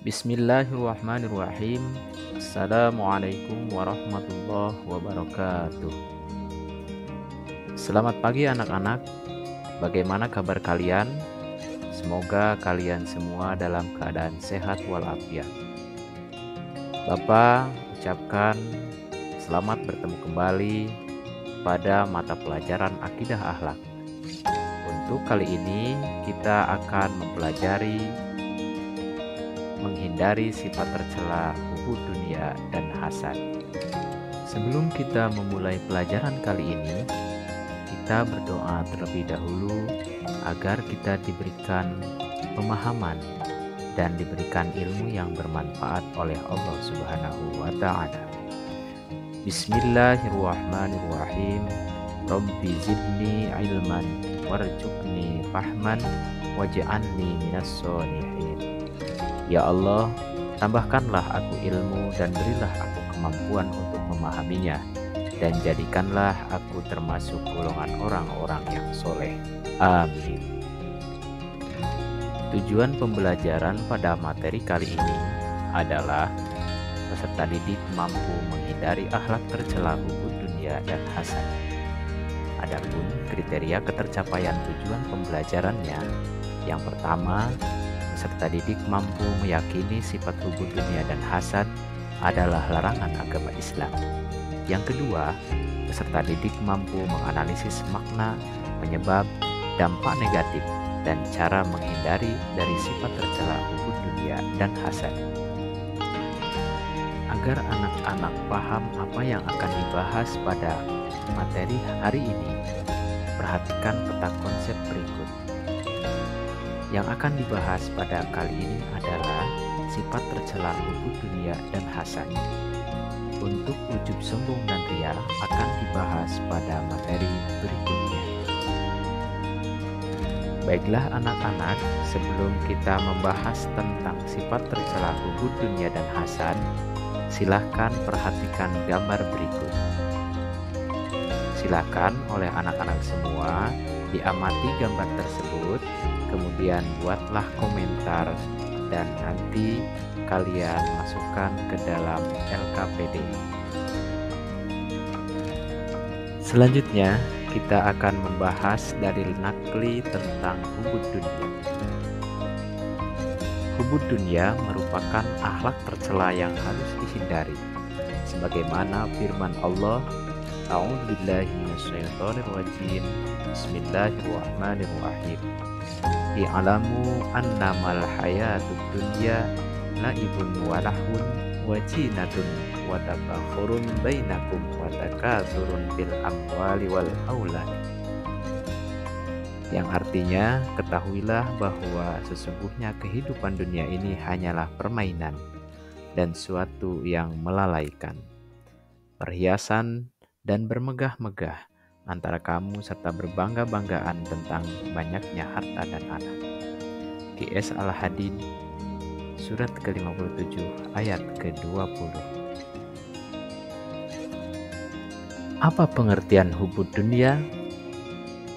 Bismillahirrahmanirrahim. Assalamualaikum warahmatullahi wabarakatuh. Selamat pagi anak-anak. Bagaimana kabar kalian? Semoga kalian semua dalam keadaan sehat walafiat. Bapak ucapkan selamat bertemu kembali pada mata pelajaran Akidah Akhlak. Untuk kali ini kita akan mempelajari menghindari sifat tercela, hubud dunia, dan hasad. Sebelum kita memulai pelajaran kali ini, kita berdoa terlebih dahulu agar kita diberikan pemahaman dan diberikan ilmu yang bermanfaat oleh Allah Subhanahu wa Ta'ala. Bismillahirrahmanirrahim. Rabbi zidni ilman warzuqni fahman waj'alni minas sholihin. Ya Allah, tambahkanlah aku ilmu dan berilah aku kemampuan untuk memahaminya, dan jadikanlah aku termasuk golongan orang-orang yang soleh. Amin. Tujuan pembelajaran pada materi kali ini adalah peserta didik mampu menghindari akhlak tercela, hubud dunia, dan hasad. Adapun kriteria ketercapaian tujuan pembelajarannya, yang pertama, peserta didik mampu meyakini sifat hubud dunia dan hasad adalah larangan agama Islam. Yang kedua, peserta didik mampu menganalisis makna, penyebab, dampak negatif, dan cara menghindari dari sifat tercela hubud dunia dan hasad. Agar anak-anak paham apa yang akan dibahas pada materi hari ini, perhatikan peta konsep berikut. Yang akan dibahas pada kali ini adalah sifat tercela hubud dunia dan hasad. Untuk ujub sombong dan ria akan dibahas pada materi berikutnya. Baiklah anak-anak, sebelum kita membahas tentang sifat tercela hubud dunia dan hasad, silahkan perhatikan gambar berikut. Silakan oleh anak-anak semua diamati gambar tersebut, kemudian buatlah komentar dan nanti kalian masukkan ke dalam LKPD. Selanjutnya, kita akan membahas dalil nakli tentang hubud dunia. Hubud dunia merupakan akhlak tercela yang harus dihindari, sebagaimana firman Allah, A'udzubillahi minasyaitonirrajim. Bismillahirrahmanirrahim. I'lamu annamal hayatud dunya la'ibun wa lahun wa zinatun wa tafakhurun bainakum wa takasurun fil amwali wal aulad. Yang artinya, ketahuilah bahwa sesungguhnya kehidupan dunia ini hanyalah permainan dan suatu yang melalaikan, perhiasan dan bermegah-megah antara kamu serta berbangga-banggaan tentang banyaknya harta dan anak. QS Al-Hadid surat ke-57 ayat ke-20. Apa pengertian hubud dunia?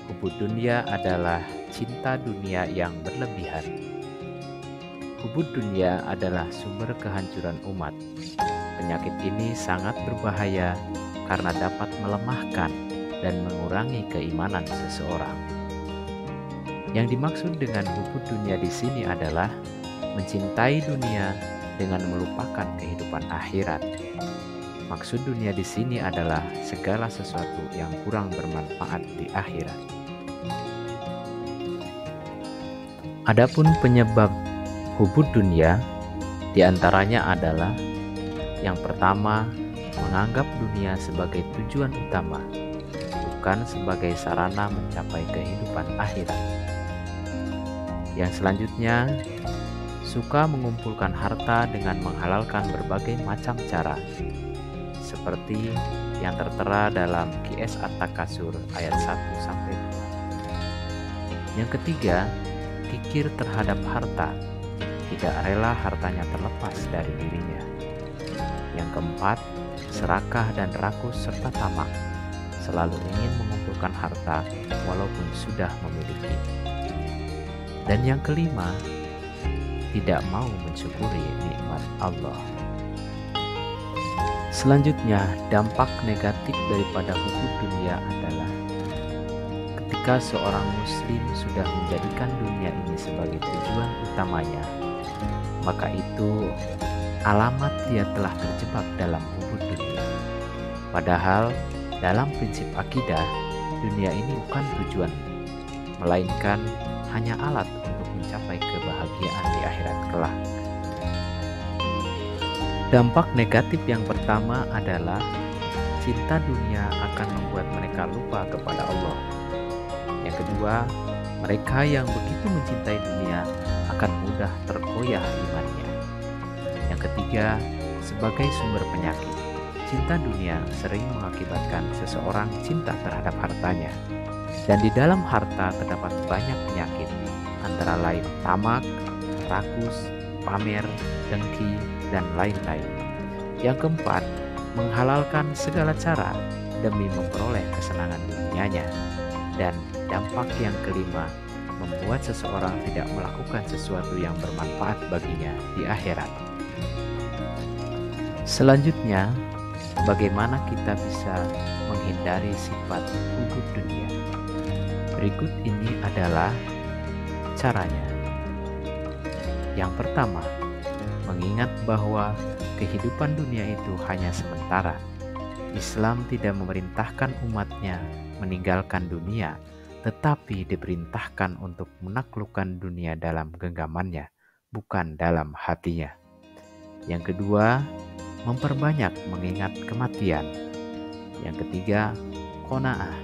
Hubud dunia adalah cinta dunia yang berlebihan. Hubud dunia adalah sumber kehancuran umat. Penyakit ini sangat berbahaya karena dapat melemahkan dan mengurangi keimanan seseorang. Yang dimaksud dengan hubud dunia di sini adalah mencintai dunia dengan melupakan kehidupan akhirat. Maksud dunia di sini adalah segala sesuatu yang kurang bermanfaat di akhirat. Adapun penyebab hubud dunia diantaranya adalah yang pertama, menganggap dunia sebagai tujuan utama, bukan sebagai sarana mencapai kehidupan akhirat. Yang selanjutnya, suka mengumpulkan harta dengan menghalalkan berbagai macam cara, seperti yang tertera dalam QS At-Takasur ayat 1-2. Yang ketiga, kikir terhadap harta, tidak rela hartanya terlepas dari dirinya. Yang keempat, serakah dan rakus serta tamak, selalu ingin mengumpulkan harta walaupun sudah memiliki. Dan yang kelima, tidak mau mensyukuri nikmat Allah. Selanjutnya, dampak negatif daripada hubud dunia adalah ketika seorang muslim sudah menjadikan dunia ini sebagai tujuan utamanya, maka itu alamat dia telah terjebak dalam hubud dunia. Padahal dalam prinsip akidah, dunia ini bukan tujuan, melainkan hanya alat untuk mencapai kebahagiaan di akhirat kelak. Dampak negatif yang pertama adalah cinta dunia akan membuat mereka lupa kepada Allah. Yang kedua, mereka yang begitu mencintai dunia akan mudah tergoyah imannya. Yang ketiga, sebagai sumber penyakit, cinta dunia sering mengakibatkan seseorang cinta terhadap hartanya. Dan di dalam harta terdapat banyak penyakit, antara lain tamak, rakus, pamer, dengki, dan lain-lain. Yang keempat, menghalalkan segala cara demi memperoleh kesenangan dunianya. Dan dampak yang kelima, membuat seseorang tidak melakukan sesuatu yang bermanfaat baginya di akhirat. Selanjutnya, bagaimana kita bisa menghindari sifat hubud dunia? Berikut ini adalah caranya. Yang pertama, mengingat bahwa kehidupan dunia itu hanya sementara. Islam tidak memerintahkan umatnya meninggalkan dunia, tetapi diperintahkan untuk menaklukkan dunia dalam genggamannya, bukan dalam hatinya. Yang kedua, memperbanyak mengingat kematian. Yang ketiga, qanaah,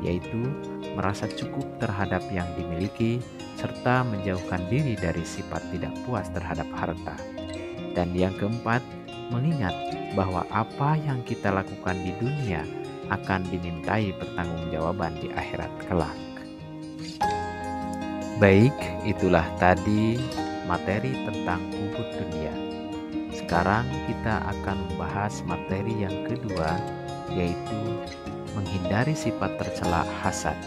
yaitu merasa cukup terhadap yang dimiliki, serta menjauhkan diri dari sifat tidak puas terhadap harta. Dan yang keempat, mengingat bahwa apa yang kita lakukan di dunia akan dimintai pertanggungjawaban di akhirat kelak. Baik, itulah tadi materi tentang hubud dunia. Sekarang kita akan membahas materi yang kedua, yaitu menghindari sifat tercela hasad.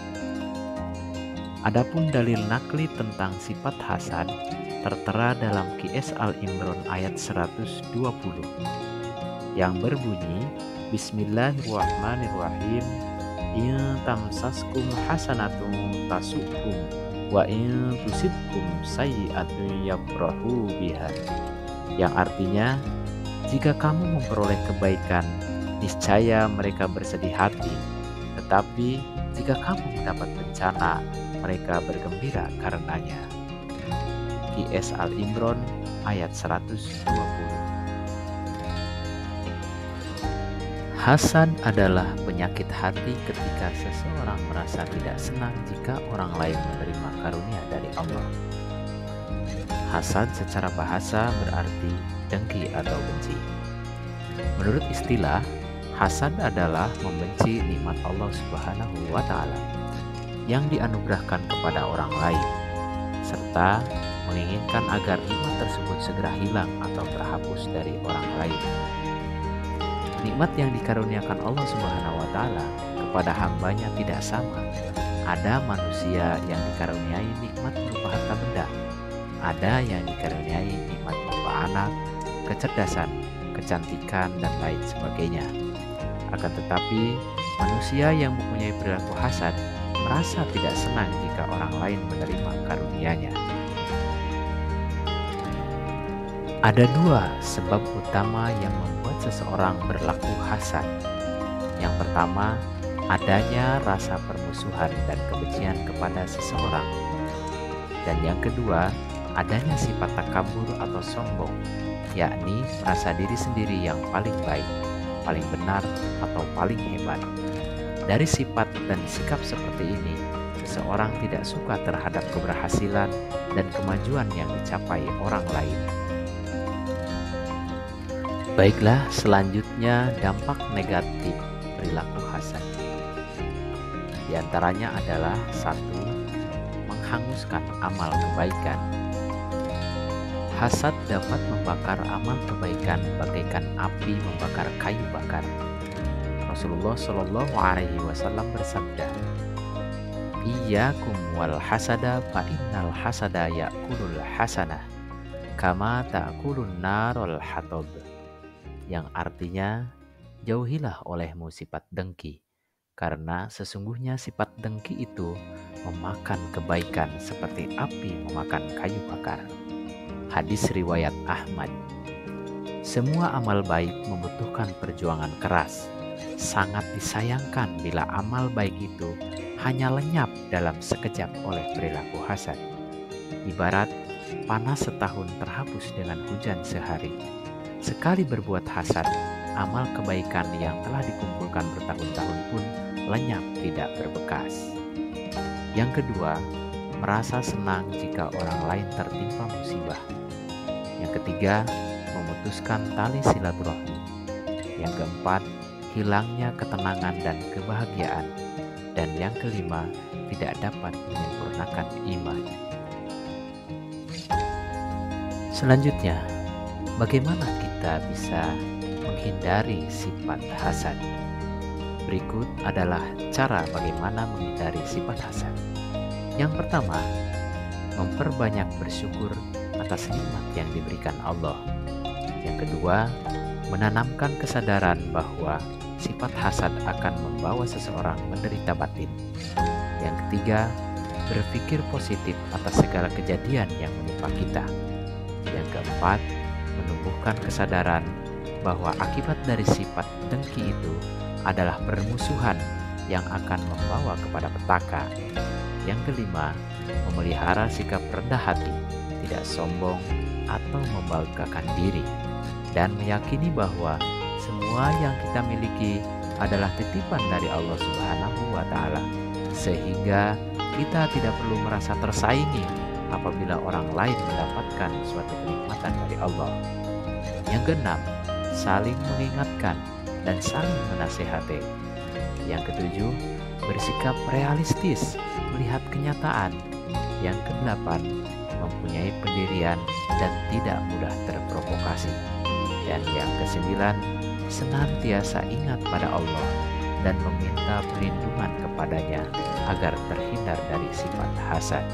Adapun dalil nakli tentang sifat hasad tertera dalam Qiyas Al-Imran ayat 120 yang berbunyi, Bismillahirrahmanirrahim, in tamsaskum hasanatun tasukum wa in tusibkum sayyi'atun yabrahu biha, yang artinya, jika kamu memperoleh kebaikan, niscaya mereka bersedih hati, tetapi jika kamu mendapat bencana, mereka bergembira karenanya. Qiyas Al-Imran ayat 120. Hasad adalah penyakit hati ketika seseorang merasa tidak senang jika orang lain menerima karunia dari Allah. Hasad secara bahasa berarti dengki atau benci. Menurut istilah, hasad adalah membenci nikmat Allah Subhanahu wa Ta'ala yang dianugerahkan kepada orang lain, serta menginginkan agar nikmat tersebut segera hilang atau terhapus dari orang lain. Nikmat yang dikaruniakan Allah Subhanahu wa Ta'ala kepada hambanya tidak sama. Ada manusia yang dikaruniai nikmat berupa harta benda, ada yang dikaruniai nikmat berupa anak, kecerdasan, kecantikan, dan lain sebagainya. Akan tetapi, manusia yang mempunyai perilaku hasad merasa tidak senang jika orang lain menerima karunia-Nya. Ada dua sebab utama yang membuat seseorang berlaku hasad. Yang pertama, adanya rasa permusuhan dan kebencian kepada seseorang. Dan yang kedua, adanya sifat takabur atau sombong, yakni merasa diri sendiri yang paling baik, paling benar, atau paling hebat. Dari sifat dan sikap seperti ini, seseorang tidak suka terhadap keberhasilan dan kemajuan yang dicapai orang lain. Baiklah, selanjutnya dampak negatif perilaku hasad. Di antaranya adalah 1. Menghanguskan amal kebaikan. Hasad dapat membakar amal kebaikan bagaikan api membakar kayu bakar. Rasulullah Shallallahu Alaihi Wasallam bersabda, "Iyyakum wal hasada fa innal hasada ya'kulul hasanah." kama ta'kulun narul hatab, yang artinya jauhilah olehmu sifat dengki, karena sesungguhnya sifat dengki itu memakan kebaikan seperti api memakan kayu bakar. Hadis riwayat Ahmad. Semua amal baik membutuhkan perjuangan keras. Sangat disayangkan bila amal baik itu hanya lenyap dalam sekejap oleh perilaku hasad. Ibarat panas setahun terhapus dengan hujan sehari. Sekali berbuat hasad, amal kebaikan yang telah dikumpulkan bertahun-tahun pun lenyap tidak berbekas. Yang kedua, merasa senang jika orang lain tertimpa musibah. Yang ketiga, memutuskan tali silaturahmi. Yang keempat, hilangnya ketenangan dan kebahagiaan. Dan yang kelima, tidak dapat menyempurnakan iman. Selanjutnya, bagaimana kita bisa menghindari sifat hasad? Berikut adalah cara bagaimana menghindari sifat hasad. Yang pertama, memperbanyak bersyukur atas nikmat yang diberikan Allah. Yang kedua, menanamkan kesadaran bahwa sifat hasad akan membawa seseorang menderita batin. Yang ketiga, berpikir positif atas segala kejadian yang menimpa kita. Yang keempat, menumbuhkan kesadaran bahwa akibat dari sifat dengki itu adalah permusuhan yang akan membawa kepada petaka. Yang kelima, memelihara sikap rendah hati, tidak sombong atau membanggakan diri, dan meyakini bahwa semua yang kita miliki adalah titipan dari Allah Subhanahu wa Ta'ala, sehingga kita tidak perlu merasa tersaingi apabila orang lain mendapatkan suatu kenikmatan dari Allah. Yang keenam, saling mengingatkan dan saling menasihati. Yang ketujuh, bersikap realistis melihat kenyataan. Yang kedelapan, mempunyai pendirian dan tidak mudah terprovokasi. Dan yang kesembilan, senantiasa ingat pada Allah dan meminta perlindungan kepadanya agar terhindar dari sifat hasad.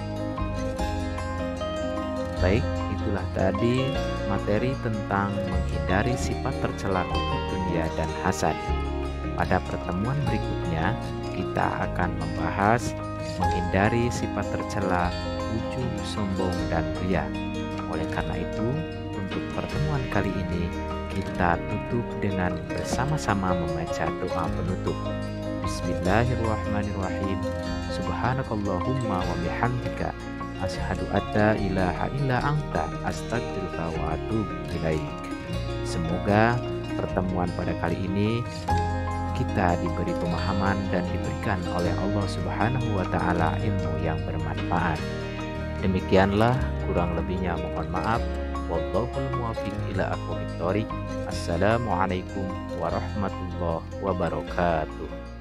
Baik, itulah tadi materi tentang menghindari sifat tercela hubud dunia dan hasad. Pada pertemuan berikutnya, kita akan membahas menghindari sifat tercela ujub, sombong, dan ria. Oleh karena itu, untuk pertemuan kali ini, kita tutup dengan bersama-sama membaca doa penutup. Bismillahirrahmanirrahim. Subhanakallahumma wa bihamdika asyhadu alla ilaha illa anta astaghfiruka wa atubu ilaik. Semoga pertemuan pada kali ini kita diberi pemahaman dan diberikan oleh Allah Subhanahu wa Ta'ala ilmu yang bermanfaat. Demikianlah, kurang lebihnya mohon maaf. Wallahul muwaffiq ila aqwamit thoriq. Assalamualaikum warahmatullahi wabarakatuh.